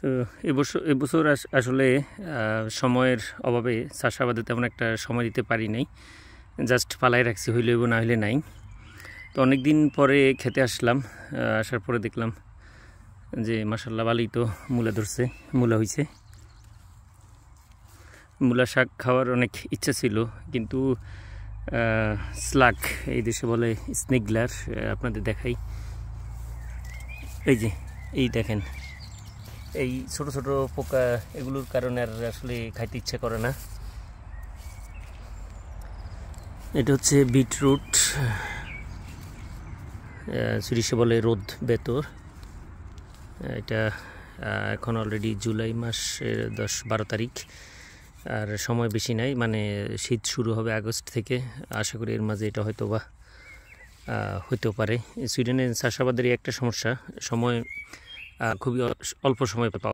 তো এবছর আসলে সময়ের অভাবে চাষাবাদে তেমন একটা সময় দিতে পারি নাই, জাস্ট পালাই রাখছি, হইলে হইব না হইলে নাই। তো অনেক দিন পরে খেতে আসলাম, আসার পরে দেখলাম যে মাশাআল্লাহ ভালোই তো মূলা ধরছে, মূলা হয়েছে। মূলা শাক খাওয়ার অনেক ইচ্ছা ছিল, কিন্তু স্লাগ এই দেশে বলে স্নেগলার, আপনাদের দেখাই। এই যে এই দেখেন, এই ছোট ছোট পোকা, এগুলোর কারণে আর আসলে খাইতে ইচ্ছা করে না। এটা হচ্ছে বিটরুট, সিরিশে বলে রোদ বেতর। এটা এখন অলরেডি জুলাই মাসের 10-12 তারিখ, আর সময় বেশি নাই, মানে শীত শুরু হবে আগস্ট থেকে। আশা করি এর মাঝে এটা হয়তো বা হইতেও পারে। সুইডেনের চাষাবাদেরই একটা সমস্যা, সময় খুবই অল্প সময় পাওয়া।